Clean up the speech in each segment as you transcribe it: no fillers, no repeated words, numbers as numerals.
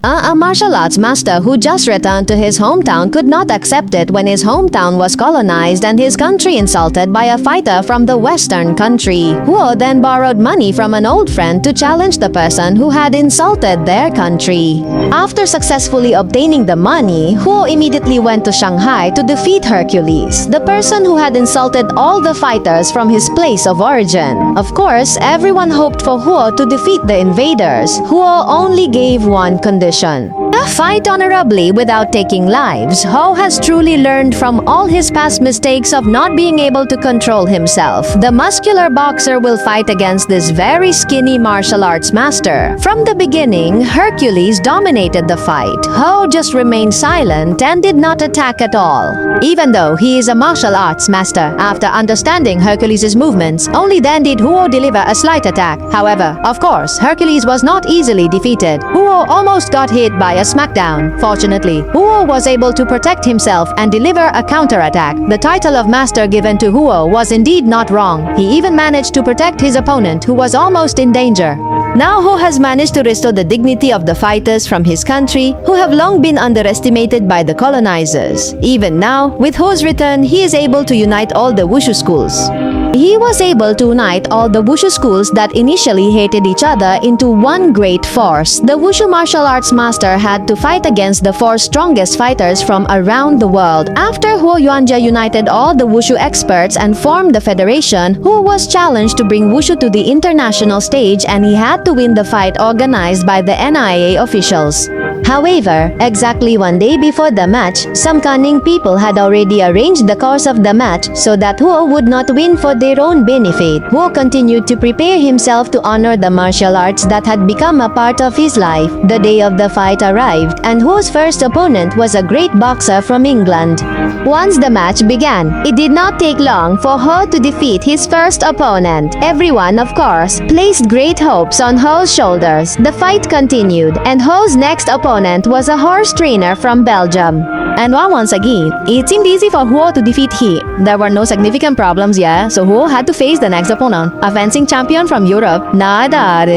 A martial arts master who just returned to his hometown could not accept it when his hometown was colonized and his country insulted by a fighter from the western country. Huo then borrowed money from an old friend to challenge the person who had insulted their country. After successfully obtaining the money, Huo immediately went to Shanghai to defeat Hercules, the person who had insulted all the fighters from his place of origin. Of course, everyone hoped for Huo to defeat the invaders. Huo only gave one condition: fight honorably without taking lives. Huo has truly learned from all his past mistakes of not being able to control himself. The muscular boxer will fight against this very skinny martial arts master. From the beginning, Hercules dominated the fight. Huo just remained silent and did not attack at all. Even though he is a martial arts master, after understanding Hercules' movements, only then did Huo deliver a slight attack. However, of course, Hercules was not easily defeated. Huo almost got hit by a smackdown. Fortunately, Huo was able to protect himself and deliver a counterattack. The title of master given to Huo was indeed not wrong. He even managed to protect his opponent, who was almost in danger. Now Huo has managed to restore the dignity of the fighters from his country who have long been underestimated by the colonizers. Even now, with Huo's return, he is able to unite all the wushu schools. He was able to unite all the wushu schools that initially hated each other into one great force. The wushu martial arts master had to fight against the four strongest fighters from around the world. After Huo Yuanjia united all the wushu experts and formed the federation, Huo was challenged to bring wushu to the international stage, and he had to win the fight organized by the NIA officials. However, exactly one day before the match, some cunning people had already arranged the course of the match so that Huo would not win for their own benefit. Huo continued to prepare himself to honor the martial arts that had become a part of his life. The day of the fight arrived, and Huo's first opponent was a great boxer from England. Once the match began, it did not take long for Huo to defeat his first opponent. Everyone, of course, placed great hopes on Huo's shoulders. The fight continued, and Huo's next opponent was a horse trainer from Belgium. And once again, it seemed easy for Huo to defeat He. There were no significant problems, so Huo had to face the next opponent, a fencing champion from Europe, Nadare.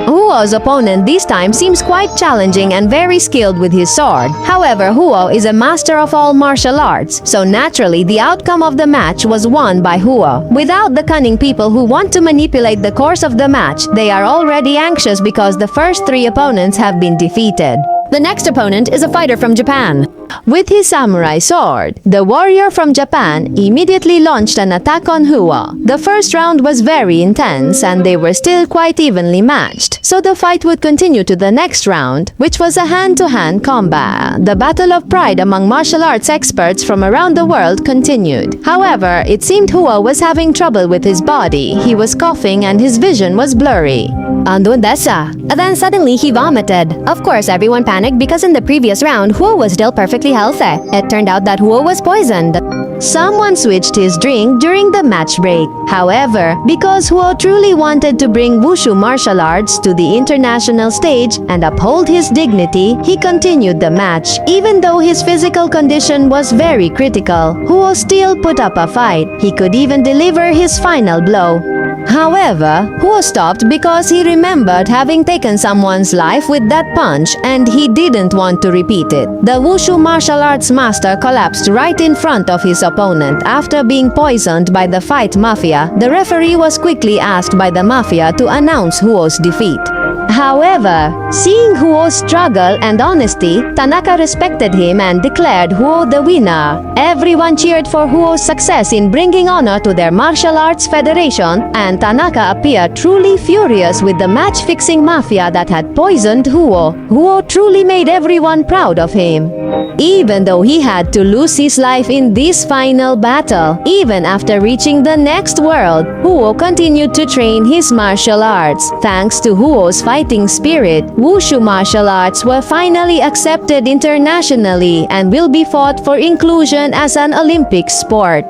Huo's opponent this time seems quite challenging and very skilled with his sword. However, Huo is a master of all martial arts, so naturally the outcome of the match was won by Huo. Without the cunning people who want to manipulate the course of the match, they are already anxious because the first three opponents have been defeated. The next opponent is a fighter from Japan. With his samurai sword, the warrior from Japan immediately launched an attack on Huo. The first round was very intense and they were still quite evenly matched, so the fight would continue to the next round, which was a hand-to-hand combat. The battle of pride among martial arts experts from around the world continued. However, it seemed Huo was having trouble with his body. He was coughing and his vision was blurry. Andun desa. Then suddenly he vomited. Of course, everyone panicked because in the previous round, Huo was still perfectly healthy. It turned out that Huo was poisoned. Someone switched his drink during the match break. However, because Huo truly wanted to bring wushu martial arts to the international stage and uphold his dignity, he continued the match. Even though his physical condition was very critical, Huo still put up a fight. He could even deliver his final blow. However, Huo stopped because he remembered having taken someone's life with that punch and he didn't want to repeat it. The wushu martial arts master collapsed right in front of his opponent after being poisoned by the fight mafia. The referee was quickly asked by the mafia to announce Huo's defeat. However, seeing Huo's struggle and honesty, Tanaka respected him and declared Huo the winner. Everyone cheered for Huo's success in bringing honor to their martial arts federation, and Tanaka appeared truly furious with the match-fixing mafia that had poisoned Huo. Huo truly made everyone proud of him. Even though he had to lose his life in this final battle, even after reaching the next world, Huo continued to train his martial arts. Thanks to Huo's fighting spirit, wushu martial arts were finally accepted internationally and will be fought for inclusion as an Olympic sport.